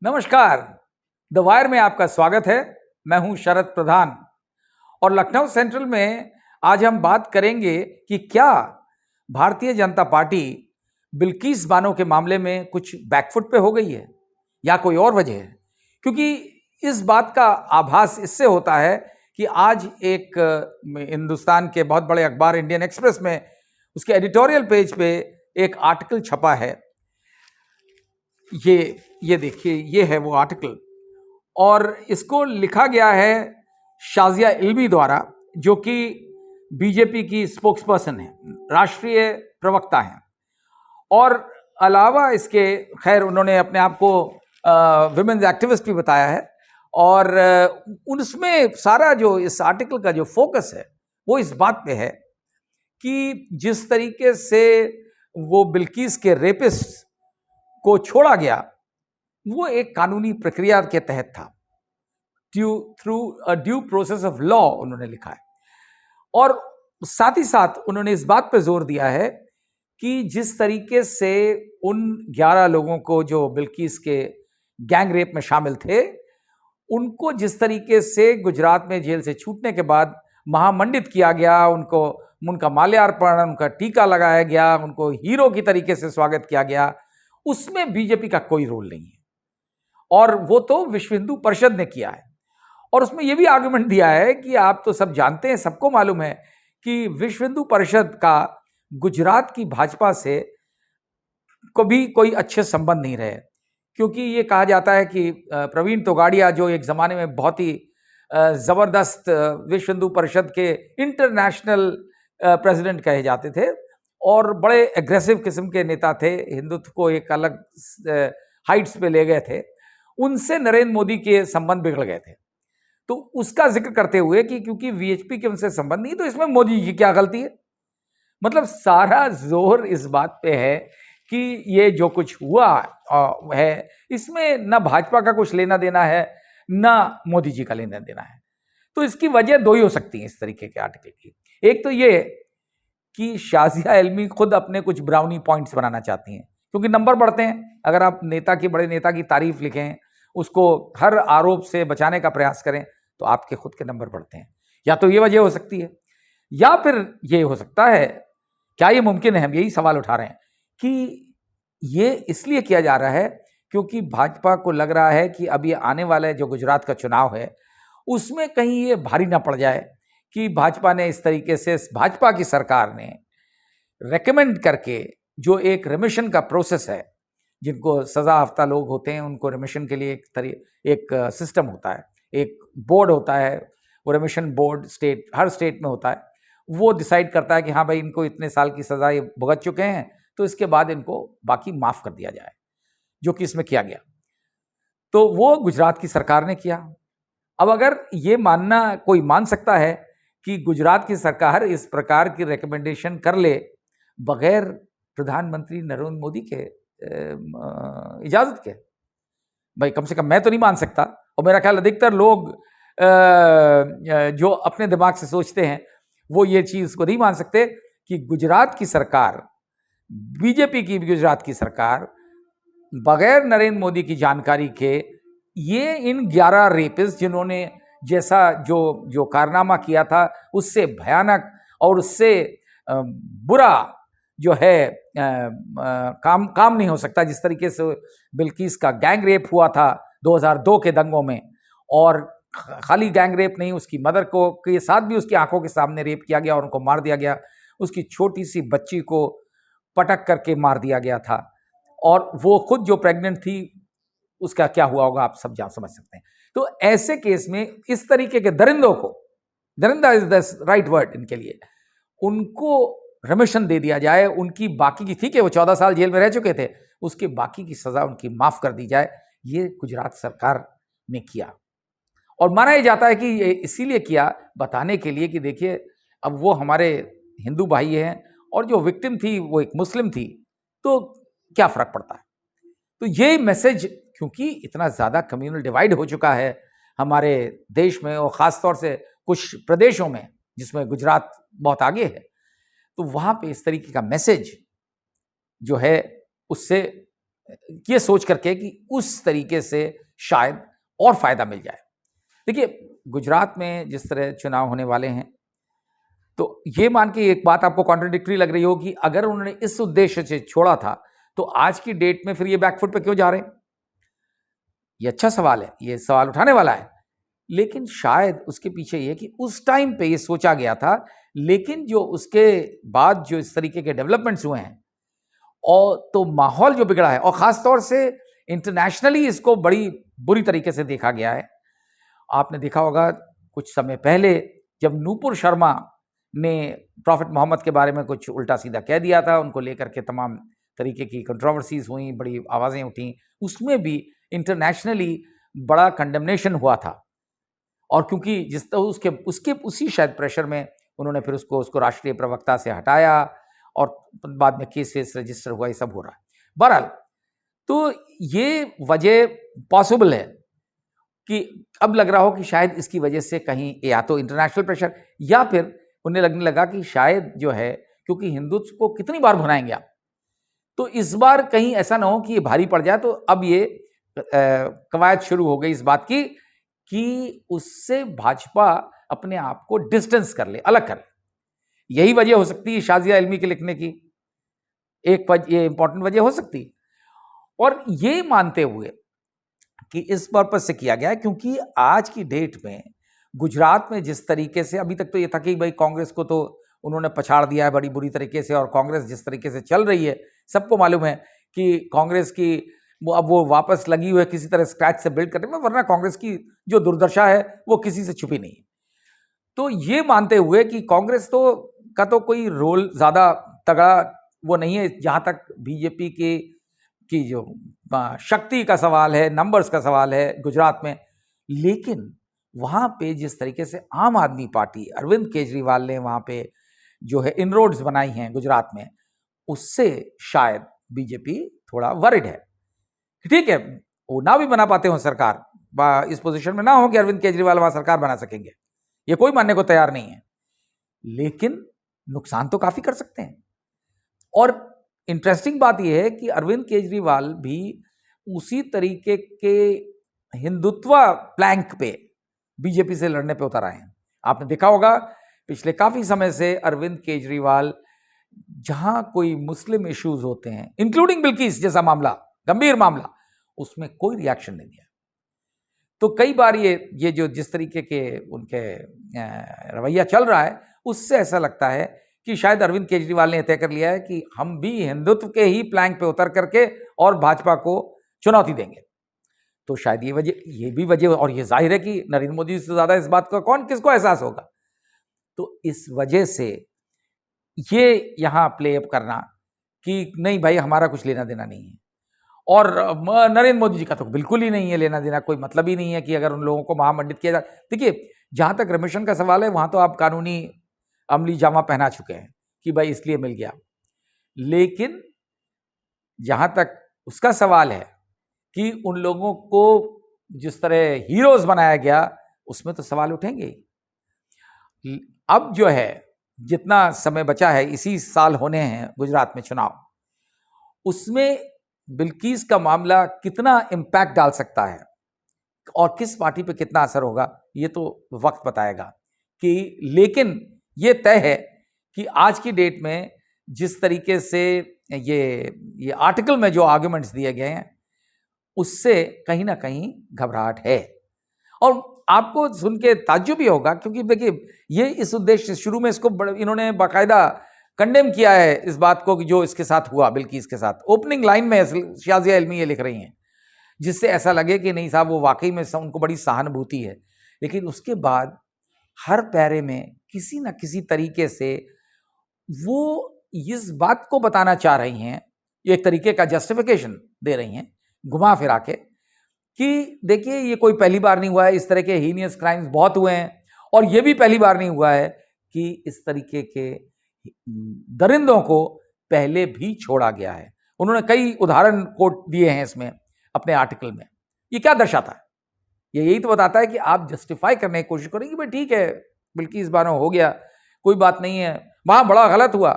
नमस्कार। The wire में आपका स्वागत है। मैं हूं शरद प्रधान और लखनऊ सेंट्रल में आज हम बात करेंगे कि क्या भारतीय जनता पार्टी बिल्किस बानो के मामले में कुछ बैकफुट पे हो गई है या कोई और वजह है। क्योंकि इस बात का आभास इससे होता है कि आज एक हिंदुस्तान के बहुत बड़े अखबार इंडियन एक्सप्रेस में उसके एडिटोरियल पेज पे एक आर्टिकल छपा है। ये देखिए, ये है वो आर्टिकल और इसको लिखा गया है शाजिया इल्मी द्वारा, जो कि बीजेपी की स्पोक्सपर्सन है, राष्ट्रीय प्रवक्ता हैं। और अलावा इसके खैर उन्होंने अपने आप को विमेन्स एक्टिविस्ट भी बताया है। और उसमें सारा जो इस आर्टिकल का जो फोकस है वो इस बात पे है कि जिस तरीके से वो बिल्किस के रेपिस्ट को छोड़ा गया वो एक कानूनी प्रक्रिया के तहत था, through a due process of law, उन्होंने लिखा है। और साथ ही साथ उन्होंने इस बात पर जोर दिया है कि जिस तरीके से उन 11 लोगों को जो बिल्किस के गैंग रेप में शामिल थे, उनको जिस तरीके से गुजरात में जेल से छूटने के बाद महामंडित किया गया, उनका माल्यार्पण, उनका टीका लगाया गया, उनको हीरो की तरीके से स्वागत किया गया, उसमें बीजेपी का कोई रोल नहीं है। और वो तो विश्व हिंदू परिषद ने किया है। और उसमें यह भी आर्गुमेंट दिया है कि आप तो सब जानते हैं, सबको मालूम है कि विश्व हिंदू परिषद का गुजरात की भाजपा से कभी कोई अच्छे संबंध नहीं रहे। क्योंकि ये कहा जाता है कि प्रवीण तोगाड़िया, जो एक जमाने में बहुत ही जबरदस्त विश्व हिंदू परिषद के इंटरनेशनल प्रेसिडेंट कहे जाते थे और बड़े एग्रेसिव किस्म के नेता थे, हिंदुत्व को एक अलग हाइट्स पे ले गए थे, उनसे नरेंद्र मोदी के संबंध बिगड़ गए थे। तो उसका जिक्र करते हुए कि क्योंकि वीएचपी के उनसे संबंध नहीं, तो इसमें मोदी जी की क्या गलती है। मतलब सारा जोर इस बात पे है कि ये जो कुछ हुआ है, इसमें ना भाजपा का कुछ लेना देना है, ना मोदी जी का लेना देना है। तो इसकी वजह दो ही हो सकती है इस तरीके के आर्टिकल की। एक तो ये कि शाजिया इल्मी खुद अपने कुछ ब्राउनी पॉइंट्स बनाना चाहती हैं, क्योंकि नंबर बढ़ते हैं। अगर आप बड़े नेता की तारीफ लिखें, उसको हर आरोप से बचाने का प्रयास करें, तो आपके खुद के नंबर बढ़ते हैं। या तो ये वजह हो सकती है, या फिर ये हो सकता है, क्या ये मुमकिन है, हम यही सवाल उठा रहे हैं कि ये इसलिए किया जा रहा है क्योंकि भाजपा को लग रहा है कि अब ये आने वाला जो गुजरात का चुनाव है, उसमें कहीं ये भारी ना पड़ जाए कि भाजपा ने इस तरीके से, भाजपा की सरकार ने रेकमेंड करके जो एक रिमिशन का प्रोसेस है, जिनको सजा हफ्ता लोग होते हैं उनको रिमिशन के लिए एक सिस्टम होता है, एक बोर्ड होता है, वो रिमिशन बोर्ड हर स्टेट में होता है। वो डिसाइड करता है कि हाँ भाई, इनको इतने साल की सजा ये भुगत चुके हैं, तो इसके बाद इनको बाकी माफ कर दिया जाए, जो कि इसमें किया गया। तो वो गुजरात की सरकार ने किया। अब अगर ये मानना कोई मान सकता है कि गुजरात की सरकार इस प्रकार की रिकमेंडेशन कर ले बगैर प्रधानमंत्री नरेंद्र मोदी के इजाजत के, भाई कम से कम मैं तो नहीं मान सकता। और मेरा ख्याल अधिकतर लोग जो अपने दिमाग से सोचते हैं वो ये चीज को नहीं मान सकते कि गुजरात की सरकार, बीजेपी की गुजरात की सरकार, बगैर नरेंद्र मोदी की जानकारी के ये इन 11 रेपिस्ट, जिन्होंने जैसा जो कारनामा किया था उससे भयानक और उससे बुरा जो है काम नहीं हो सकता, जिस तरीके से बिल्किस का गैंग रेप हुआ था 2002 के दंगों में। और खाली गैंग रेप नहीं, उसकी मदर को के साथ भी उसकी आंखों के सामने रेप किया गया और उनको मार दिया गया। उसकी छोटी सी बच्ची को पटक करके मार दिया गया था, और वो खुद जो प्रेग्नेंट थी उसका क्या हुआ होगा आप सब समझ सकते हैं। तो ऐसे केस में इस तरीके के दरिंदों को, दरिंदा इज द राइट वर्ड इनके लिए, उनको रिमिशन दे दिया जाए। उनकी बाकी की, ठीक है वो 14 साल जेल में रह चुके थे, उसके बाकी की सजा उनकी माफ कर दी जाए। ये गुजरात सरकार ने किया और माना यह जाता है कि ये इसीलिए किया, बताने के लिए कि देखिए अब वो हमारे हिंदू भाई हैं और जो विक्टिम थी वो एक मुस्लिम थी, तो क्या फर्क पड़ता है। तो ये मैसेज, क्योंकि इतना ज्यादा कम्युनल डिवाइड हो चुका है हमारे देश में और खासतौर से कुछ प्रदेशों में जिसमें गुजरात बहुत आगे है, तो वहां पे इस तरीके का मैसेज जो है उससे ये सोच करके कि उस तरीके से शायद और फायदा मिल जाए। देखिए, गुजरात में जिस तरह चुनाव होने वाले हैं, तो ये मान के एक बात आपको कॉन्ट्रडिक्टरी लग रही हो कि अगर उन्होंने इस उद्देश्य से छोड़ा था, तो आज की डेट में फिर ये बैकफुट पे क्यों जा रहे हैं? ये अच्छा सवाल है, ये सवाल उठाने वाला है। लेकिन शायद उसके पीछे ये कि उस टाइम पे ये सोचा गया था, लेकिन जो उसके बाद जो इस तरीके के डेवलपमेंट्स हुए हैं, और तो माहौल जो बिगड़ा है, और खास तौर से इंटरनेशनली इसको बड़ी बुरी तरीके से देखा गया है। आपने देखा होगा कुछ समय पहले जब नूपुर शर्मा ने प्रॉफिट मोहम्मद के बारे में कुछ उल्टा सीधा कह दिया था, उनको लेकर के तमाम तरीके की कंट्रोवर्सीज हुई, बड़ी आवाज़ें उठी, उसमें भी इंटरनेशनली बड़ा कंडेमनेशन हुआ था। और क्योंकि जिस तरह उसके उसी शायद प्रेशर में उन्होंने फिर उसको राष्ट्रीय प्रवक्ता से हटाया, और बाद में केस वेस रजिस्टर हुआ, ये सब हो रहा है। बहरहाल, तो ये वजह पॉसिबल है कि अब लग रहा हो कि शायद इसकी वजह से कहीं या तो इंटरनेशनल प्रेशर, या फिर उन्हें लगने लगा कि शायद जो है, क्योंकि हिंदुत्व को कितनी बार भुनाएंगे आप, तो इस बार कहीं ऐसा ना हो कि ये भारी पड़ जाए। तो अब ये कवायद शुरू हो गई इस बात की कि उससे भाजपा अपने आप को डिस्टेंस कर ले, अलग कर ले। यही वजह हो सकती है शाजिया इल्मी के लिखने की, ये इंपॉर्टेंट वजह हो सकती है। और ये मानते हुए कि इस पर्पस से किया गया है क्योंकि आज की डेट में गुजरात में जिस तरीके से, अभी तक तो ये था कि भाई कांग्रेस को तो उन्होंने पछाड़ दिया है बड़ी बुरी तरीके से, और कांग्रेस जिस तरीके से चल रही है सबको मालूम है कि कांग्रेस की अब वो वापस लगी हुई है किसी तरह स्क्रैच से बिल्ड करने में, वरना कांग्रेस की जो दुर्दशा है वो किसी से छुपी नहीं है। तो ये मानते हुए कि कांग्रेस का तो कोई रोल ज्यादा तगड़ा वो नहीं है, जहां तक बीजेपी की जो शक्ति का सवाल है, नंबर्स का सवाल है गुजरात में। लेकिन वहां पे जिस तरीके से आम आदमी पार्टी, अरविंद केजरीवाल ने वहां पे जो है इनरोड्स बनाई हैं गुजरात में, उससे शायद बीजेपी थोड़ा वरिड है। ठीक है, वो ना भी बना पाते हो सरकार, इस पोजीशन में ना हो कि अरविंद केजरीवाल वहां सरकार बना सकेंगे, ये कोई मानने को तैयार नहीं है, लेकिन नुकसान तो काफी कर सकते हैं। और इंटरेस्टिंग बात यह है कि अरविंद केजरीवाल भी उसी तरीके के हिंदुत्व प्लैंक पे बीजेपी से लड़ने पे उतर आए हैं। आपने देखा होगा पिछले काफी समय से अरविंद केजरीवाल जहां कोई मुस्लिम इश्यूज होते हैं, इंक्लूडिंग बिल्किस जैसा मामला, गंभीर मामला, उसमें कोई रिएक्शन नहीं दिया। तो कई बार ये जो जिस तरीके के उनके रवैया चल रहा है, उससे ऐसा लगता है कि शायद अरविंद केजरीवाल ने तय कर लिया है कि हम भी हिंदुत्व के ही प्लैंक पे उतर करके और भाजपा को चुनौती देंगे। तो शायद ये भी वजह, और ये जाहिर है कि नरेंद्र मोदी से ज्यादा इस बात का किसको एहसास होगा। तो इस वजह से ये यहां प्ले अप करना कि नहीं भाई हमारा कुछ लेना देना नहीं है, और नरेंद्र मोदी जी का तो बिल्कुल ही नहीं है लेना देना, कोई मतलब ही नहीं है कि अगर उन लोगों को महामंडित किया जाए। देखिए, जहां तक रमेशन का सवाल है, वहां तो आप कानूनी अमली जामा पहना चुके हैं कि भाई इसलिए मिल गया। लेकिन जहां तक उसका सवाल है कि उन लोगों को जिस तरह हीरोज बनाया गया, उसमें तो सवाल उठेंगे ही। अब जो है, जितना समय बचा है, इसी साल होने हैं गुजरात में चुनाव, उसमें बिल्किस का मामला कितना इंपैक्ट डाल सकता है और किस पार्टी पे कितना असर होगा, ये तो वक्त बताएगा। कि लेकिन ये तय है कि आज की डेट में जिस तरीके से ये आर्टिकल में जो आर्गुमेंट्स दिए गए हैं, उससे कहीं ना कहीं घबराहट है। और आपको सुन के ताज्जुब भी होगा, क्योंकि देखिए ये इस उद्देश्य से शुरू में इसको इन्होंने बाकायदा कंडेम किया है इस बात को कि जो इसके साथ हुआ, बिल्किस के साथ। ओपनिंग लाइन में शाजिया इल्मी ये लिख रही हैं, जिससे ऐसा लगे कि नहीं साहब वो वाकई में उनको बड़ी सहानुभूति है। लेकिन उसके बाद हर पैरे में किसी न किसी तरीके से वो इस बात को बताना चाह रही हैं, एक तरीके का जस्टिफिकेशन दे रही हैं घुमा फिरा के, कि देखिए ये कोई पहली बार नहीं हुआ है, इस तरह के हीनियस क्राइम्स बहुत हुए हैं, और ये भी पहली बार नहीं हुआ है कि इस तरीके के दरिंदों को पहले भी छोड़ा गया है। उन्होंने कई उदाहरण कोट दिए हैं इसमें अपने आर्टिकल में। ये क्या दर्शाता है? ये यही तो बताता है कि आप जस्टिफाई करने की कोशिश करेंगे, भाई ठीक है बिल्किस बानो हो गया, कोई बात नहीं है, वहां बड़ा गलत हुआ,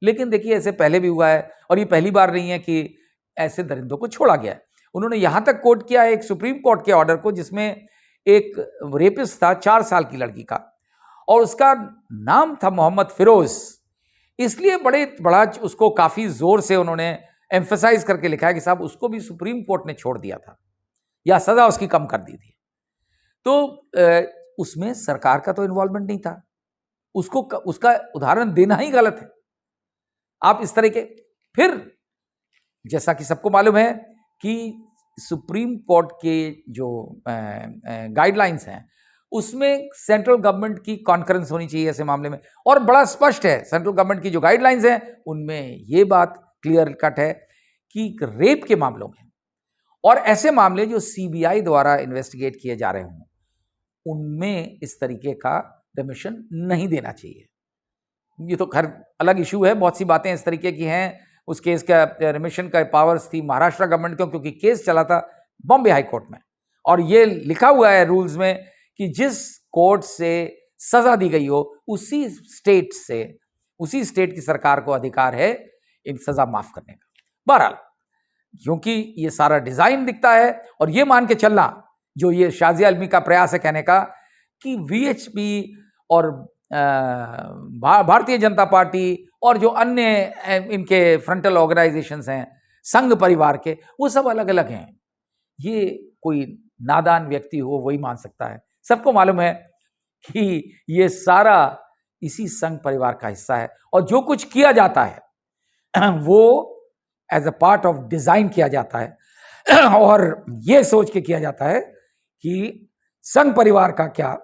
लेकिन देखिए ऐसे पहले भी हुआ है, और ये पहली बार नहीं है कि ऐसे दरिंदों को छोड़ा गया है। उन्होंने यहां तक कोट किया है एक सुप्रीम कोर्ट के ऑर्डर को, जिसमें एक रेपिस्ट था 4 साल की लड़की का, और उसका नाम था मोहम्मद फिरोज। इसलिए बड़ा उसको काफी जोर से उन्होंने एम्फेसाइज करके लिखा है कि साहब उसको भी सुप्रीम कोर्ट ने छोड़ दिया था या सजा उसकी कम कर दी थी। तो उसमें सरकार का तो इन्वॉल्वमेंट नहीं था, उसका उदाहरण देना ही गलत है। आप इस तरह के, फिर जैसा कि सबको मालूम है कि सुप्रीम कोर्ट के जो गाइडलाइंस हैं उसमें सेंट्रल गवर्नमेंट की कॉन्करेंस होनी चाहिए ऐसे मामले में, और बड़ा स्पष्ट है सेंट्रल गवर्नमेंट की जो गाइडलाइंस हैं उनमें ये बात क्लियर कट है कि रेप के मामलों में और ऐसे मामले जो सीबीआई द्वारा इन्वेस्टिगेट किए जा रहे हों उनमें इस तरीके का रेमिशन नहीं देना चाहिए। ये तो खैर अलग इशू है, बहुत सी बातें इस तरीके की हैं। उस केस का रेमिशन का पावर्स थी महाराष्ट्र गवर्नमेंट को, क्योंकि केस चला था बॉम्बे हाई कोर्ट में, और ये लिखा हुआ है रूल्स में कि जिस कोर्ट से सजा दी गई हो उसी स्टेट की सरकार को अधिकार है इन सजा माफ करने का। बहरहाल, क्योंकि ये सारा डिजाइन दिखता है और ये मान के चलना जो ये शाजिया इल्मी का प्रयास है कहने का कि वीएचपी और भारतीय जनता पार्टी और जो अन्य इनके फ्रंटल ऑर्गेनाइजेशंस हैं संघ परिवार के, वो सब अलग अलग हैं। ये कोई नादान व्यक्ति हो वही मान सकता है। सबको मालूम है कि ये सारा इसी संघ परिवार का हिस्सा है, और जो कुछ किया जाता है वो as a part of design किया जाता है और ये सोच के किया जाता है कि संघ परिवार का क्या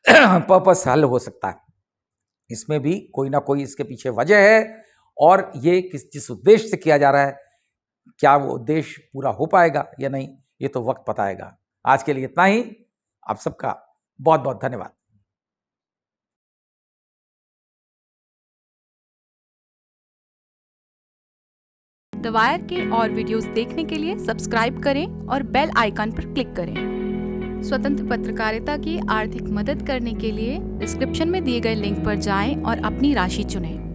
पर्पस हल हो सकता है। इसमें भी कोई ना कोई इसके पीछे वजह है, और ये जिस उद्देश्य से किया जा रहा है, क्या वो उद्देश्य पूरा हो पाएगा या नहीं, ये तो वक्त बताएगा। आज के लिए इतना ही। आप सबका बहुत बहुत धन्यवाद। द वायर के और वीडियोस देखने के लिए सब्सक्राइब करें और बेल आइकन पर क्लिक करें। स्वतंत्र पत्रकारिता की आर्थिक मदद करने के लिए डिस्क्रिप्शन में दिए गए लिंक पर जाएं और अपनी राशि चुनें।